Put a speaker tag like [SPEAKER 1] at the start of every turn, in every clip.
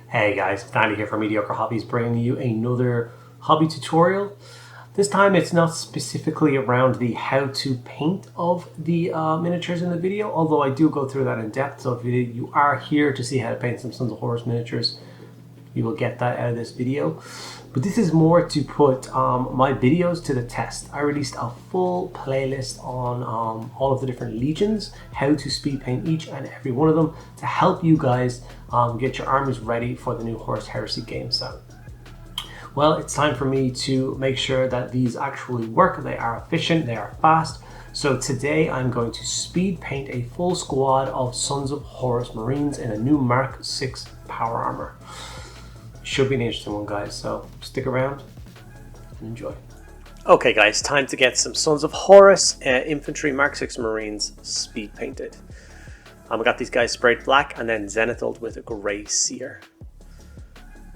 [SPEAKER 1] Hey guys, Andy here from Mediocre Hobbies, bringing you another hobby tutorial. This time it's not specifically around the how to paint of the miniatures in the video, although I do go through that in depth. So if you are here to see how to paint some Sons of Horus miniatures, you will get that out of this video. But this is more to put my videos to the test. I released a full playlist on all of the different legions, how to speed paint each and every one of them to help you guys get your armies ready for the new Horus Heresy game set. Well, it's time for me to make sure that these actually work. They are efficient, they are fast. So today I'm going to speed paint a full squad of Sons of Horus Marines in a new Mark 6 power armor. Should be an interesting one, guys, so stick around and enjoy. Okay guys, time to get some Sons of Horus infantry Mark 6 Marines speed painted. I got these guys sprayed black and then zenithal with a grey sear.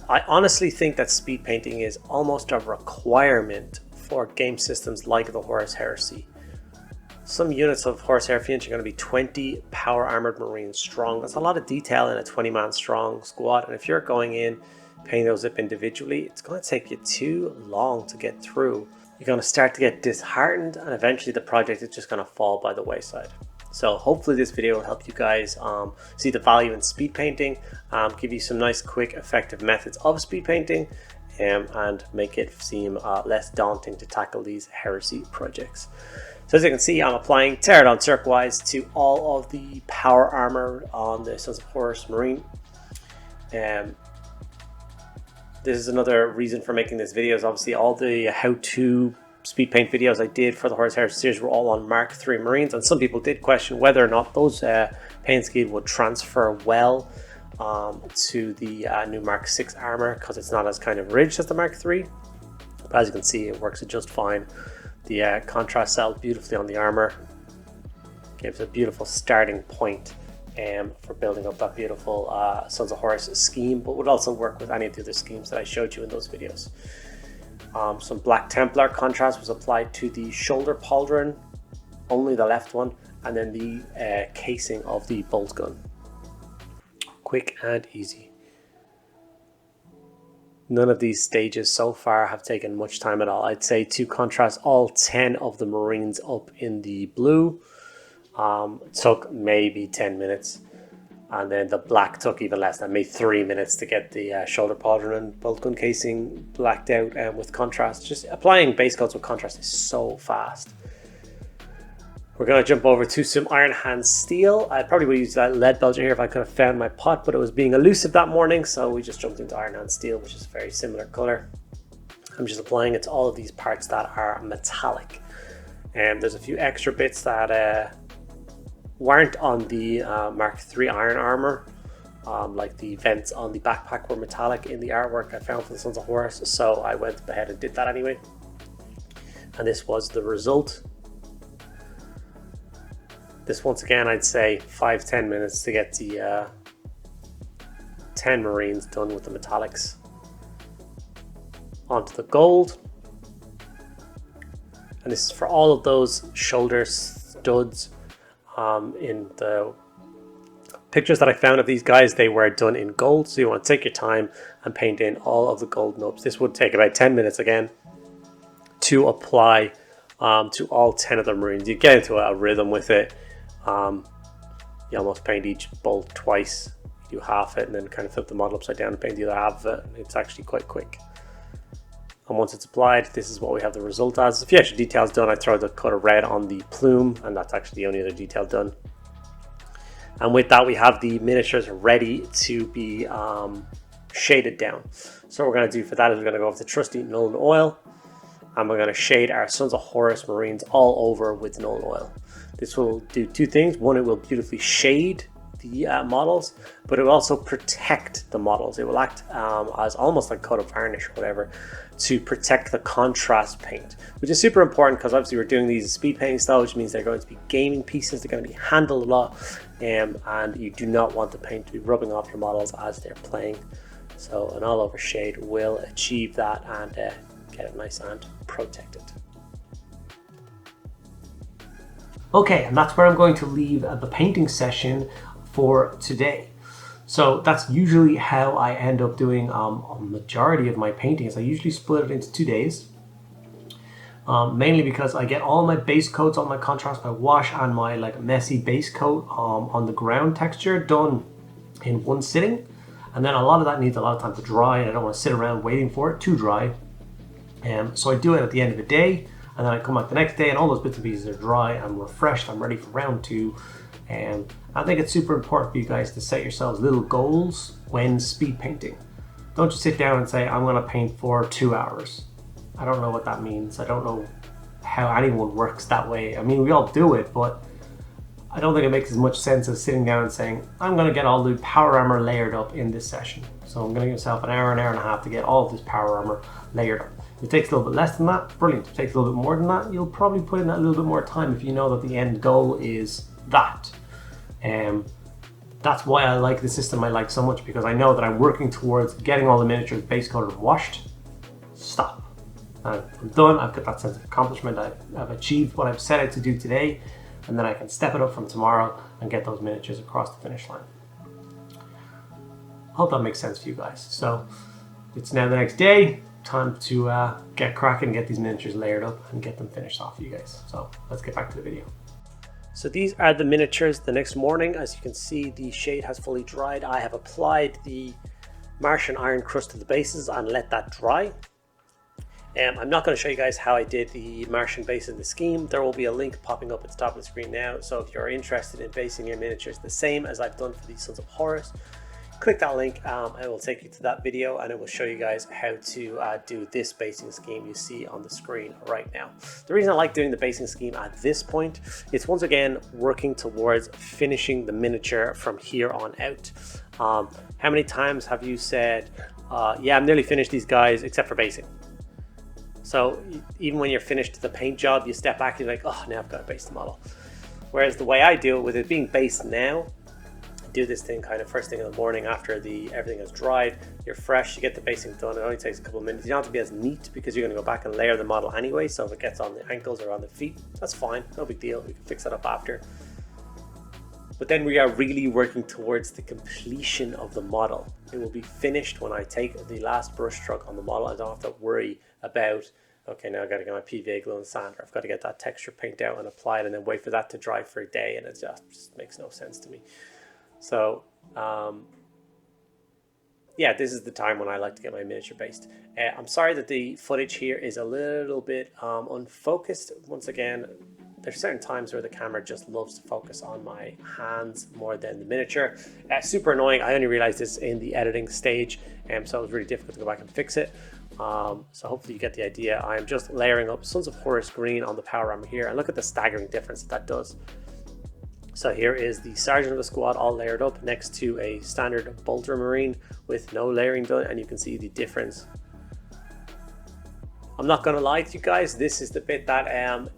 [SPEAKER 1] I honestly think that speed painting is almost a requirement for game systems like the Horus Heresy. Some units of Horus Heresy are going to be 20 power armored Marines strong. That's a lot of detail in a 20-man strong squad, and if you're going in painting those up individually, it's going to take you too long to get through. You're going to start to get disheartened, and eventually the project is just going to fall by the wayside. So hopefully this video will help you guys see the value in speed painting, give you some nice, quick, effective methods of speed painting, and make it seem less daunting to tackle these heresy projects. So as you can see, I'm applying Pterodon turquoise to all of the power armor on the Sons of Horus Marine. This is another reason for making this video, is obviously all the how-to speed paint videos I did for the Horus Heresy series were all on Mark III Marines, and some people did question whether or not those paint scheme would transfer well to the new Mark VI armor, because it's not as kind of ridged as the Mark III. But as you can see, it works just fine. The contrast settled beautifully on the armor, gives a beautiful starting point for building up that beautiful Sons of Horus scheme, but would also work with any of the other schemes that I showed you in those videos. Some Black Templar contrast was applied to the shoulder pauldron, only the left one, and then the casing of the bolt gun. Quick and easy. None of these stages so far have taken much time at all. I'd say to contrast all 10 of the Marines up in the blue took maybe 10 minutes, and then the black took even less than maybe 3 minutes to get the shoulder pauldron and bolt gun casing blacked out with contrast. Just applying base coats with contrast is so fast. We're going to jump over to some Iron Hand Steel. I probably would use that lead belcher here if I could have found my pot, but it was being elusive that morning, so we just jumped into Iron Hand Steel, which is a very similar color. I'm just applying it to all of these parts that are metallic. And there's a few extra bits that weren't on the Mark III iron armor, like the vents on the backpack were metallic in the artwork I found for the Sons of Horus, so I went ahead and did that anyway. And this was the result. This, once again, I'd say 5-10 minutes to get the 10 Marines done with the metallics. Onto the gold. And this is for all of those shoulder studs. In the pictures that I found of these guys, they were done in gold, so you want to take your time and paint in all of the gold nubs. This would take about 10 minutes again to apply to all 10 of the Marines. You get into a rhythm with it. You almost paint each bolt twice. You do half it and then kind of flip the model upside down and paint the other half of it. It's actually quite quick. And once it's applied, this is what we have the result as. If you extra details done, I throw the cut of red on the plume, and that's actually the only other detail done. And with that, we have the miniatures ready to be shaded down. So what we're going to do for that is we're going to go over to trusty Nuln Oil, and we're going to shade our Sons of Horus Marines all over with Nuln Oil. This will do two things. One, it will beautifully shade the models, but it will also protect the models. It will act as almost like coat of varnish or whatever to protect the contrast paint, which is super important because obviously we're doing these speed painting style, which means they're going to be gaming pieces. They're going to be handled a lot, and you do not want the paint to be rubbing off your models as they're playing. So an all over shade will achieve that and get it nice and protected. Okay, and that's where I'm going to leave the painting session for today. So that's usually how I end up doing a majority of my paintings. I usually split it into 2 days. Mainly because I get all my base coats, all my contrast, my wash, and my like messy base coat on the ground texture done in one sitting, and then a lot of that needs a lot of time to dry, and I don't want to sit around waiting for it to dry. So I do it at the end of the day, and then I come back the next day, and all those bits and pieces are dry. I'm refreshed. I'm ready for round 2. I think it's super important for you guys to set yourselves little goals when speed painting. Don't just sit down and say, I'm going to paint for 2 hours. I don't know what that means. I don't know how anyone works that way. I mean, we all do it, but I don't think it makes as much sense as sitting down and saying, I'm going to get all the power armor layered up in this session. So I'm going to give myself an hour and a half to get all of this power armor layered up. If it takes a little bit less than that, brilliant. If it takes a little bit more than that, you'll probably put in that little bit more time if you know that the end goal is that. That's why I like the system I like so much, because I know that I'm working towards getting all the miniatures base coated and washed. Stop. I'm done. I've got that sense of accomplishment. I've achieved what I've set out to do today, and then I can step it up from tomorrow and get those miniatures across the finish line. Hope that makes sense for you guys. So it's now the next day. Time to get cracking, get these miniatures layered up and get them finished off for you guys. So let's get back to the video. So these are the miniatures the next morning. As you can see, the shade has fully dried. I have applied the Martian iron crust to the bases and let that dry. I'm not going to show you guys how I did the Martian base in the scheme. There will be a link popping up at the top of the screen now. So if you're interested in basing your miniatures the same as I've done for the Sons of Horus, click that link. It will take you to that video, and it will show you guys how to do this basing scheme you see on the screen right now. The reason I like doing the basing scheme at this point is, once again, working towards finishing the miniature from here on out. How many times have you said, yeah, I'm nearly finished these guys except for basing? So even when you're finished the paint job, you step back and you're like, oh, now I've got to base the model. Whereas the way I do it, with it being based now, I do this thing kind of first thing in the morning after everything is dried. You're fresh, you get the basing done. It only takes a couple of minutes. You don't have to be as neat because you're going to go back and layer the model anyway. So if it gets on the ankles or on the feet, that's fine. No big deal. We can fix that up after. But then we are really working towards the completion of the model. It will be finished when I take the last brush stroke on the model. I don't have to worry about, okay, now I've got to get my PVA glue and sander. I've got to get that texture paint out and apply it and then wait for that to dry for a day, and it just makes no sense to me. So yeah, this is the time when I like to get my miniature based. I'm sorry that the footage here is a little bit unfocused. Once again, there's certain times where the camera just loves to focus on my hands more than the miniature. Super annoying. I only realized this in the editing stage, so it was really difficult to go back and fix it. So hopefully you get the idea. I'm just layering up Sons of Horus green on the power armor here, and look at the staggering difference that does. So here is the Sergeant of the Squad all layered up next to a standard Bolter Marine with no layering done, and you can see the difference. I'm not going to lie to you guys, this is the bit that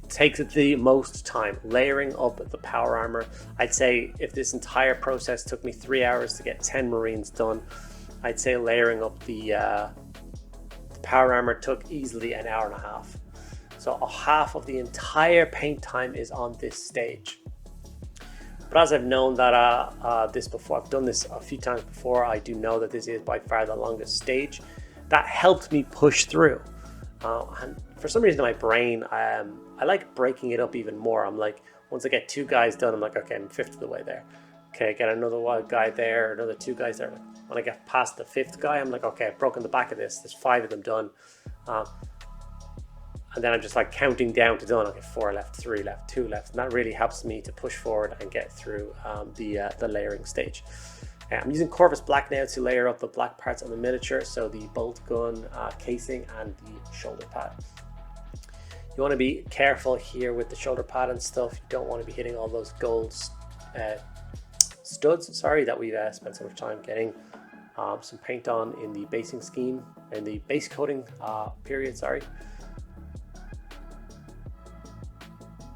[SPEAKER 1] takes the most time, layering up the power armor. I'd say if this entire process took me 3 hours to get 10 Marines done, I'd say layering up the power armor took easily an hour and a half. So half of the entire paint time is on this stage. But as I've known that this before, I've done this a few times before, I do know that this is by far the longest stage. That helped me push through. And for some reason in my brain, I like breaking it up even more. I'm like, once I get 2 guys done, I'm like, okay, I'm 1/5 of the way there. Okay, get another guy there, another 2 guys there. When I get past the 5th guy, I'm like, okay, I've broken the back of this. There's 5 of them done. And then I'm just like counting down to done. Okay, 4 left, 3 left, 2 left. And that really helps me to push forward and get through the layering stage. I'm using Corvus Black now to layer up the black parts of the miniature. So the bolt gun casing and the shoulder pad. You want to be careful here with the shoulder pad and stuff. You don't want to be hitting all those gold studs, that we've spent so much time getting some paint on in the basing scheme, in the base coating period,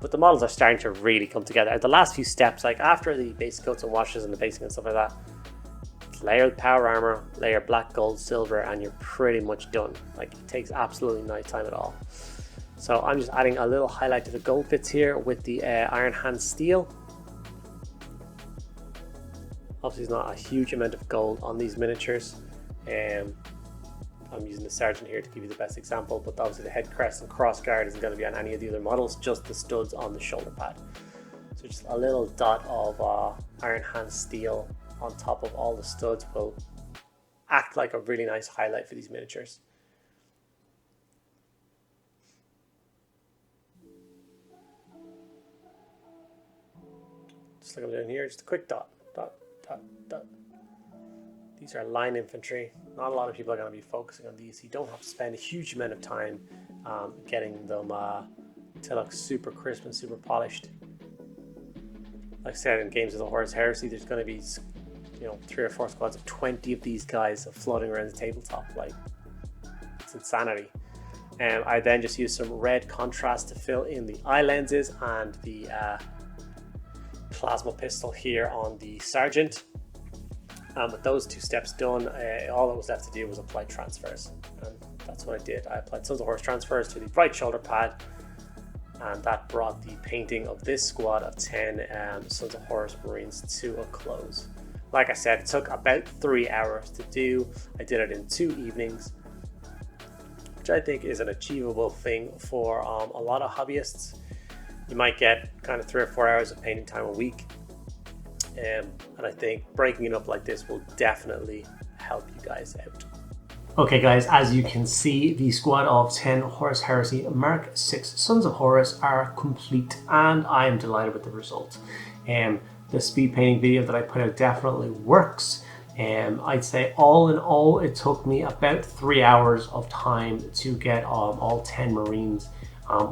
[SPEAKER 1] But the models are starting to really come together. The last few steps, like after the base coats and washes and the basing and stuff like that, layer the power armor, layer black, gold, silver, and you're pretty much done. Like, it takes absolutely no time at all. So I'm just adding a little highlight to the gold bits here with the Iron Hand Steel. Obviously there's not a huge amount of gold on these miniatures. I'm using the Sergeant here to give you the best example, but obviously the head crest and cross guard isn't going to be on any of the other models, just the studs on the shoulder pad. So just a little dot of iron hand steel on top of all the studs will act like a really nice highlight for these miniatures. Just like I'm doing here, just a quick dot, dot, dot, dot. These are line infantry. Not a lot of people are going to be focusing on these. You don't have to spend a huge amount of time getting them to look super crisp and super polished. Like I said, in games of the Horus Heresy, there's going to be, you know, 3 or 4 squads of 20 of these guys floating around the tabletop. Like, it's insanity. I then just use some red contrast to fill in the eye lenses and the plasma pistol here on the Sergeant. With those 2 steps done, all that was left to do was apply transfers, and that's what I did. I applied Sons of Horus transfers to the right shoulder pad, and that brought the painting of this squad of 10 Sons of Horus Marines to a close. Like I said, it took about 3 hours to do. I did it in 2 evenings, which I think is an achievable thing for a lot of hobbyists. You might get kind of 3 or 4 hours of painting time a week. And I think breaking it up like this will definitely help you guys out. Okay guys, as you can see, the squad of 10 Horus Heresy Mark 6 Sons of Horus are complete, and I am delighted with the result. The speed painting video that I put out definitely works. I'd say all in all, it took me about 3 hours of time to get all 10 Marines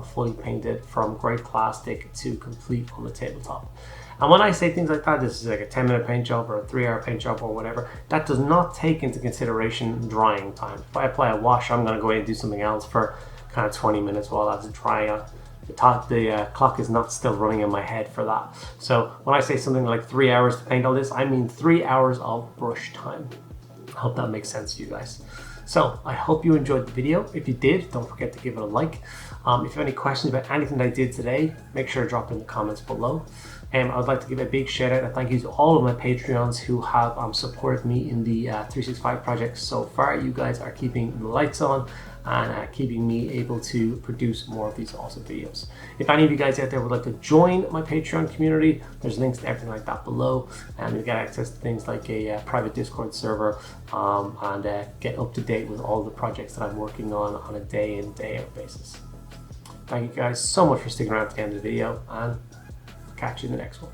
[SPEAKER 1] fully painted from grey plastic to complete on the tabletop. And when I say things like that, this is like a 10-minute paint job or a 3-hour paint job or whatever, that does not take into consideration drying time. If I apply a wash, I'm going to go in and do something else for kind of 20 minutes while that's drying out. The clock is not still running in my head for that. So when I say something like 3 hours to paint all this, I mean 3 hours of brush time. I hope that makes sense to you guys. So I hope you enjoyed the video. If you did, don't forget to give it a like. If you have any questions about anything that I did today, make sure to drop in the comments below. I would like to give a big shout out and thank you to all of my Patreons who have supported me in the 365 project so far. You guys are keeping the lights on and keeping me able to produce more of these awesome videos. If any of you guys out there would like to join my Patreon community, there's links to everything like that below, and you get access to things like a private Discord server and get up to date with all the projects that I'm working on a day in, day out basis. Thank you guys so much for sticking around to the end of the video, and catch you in the next one.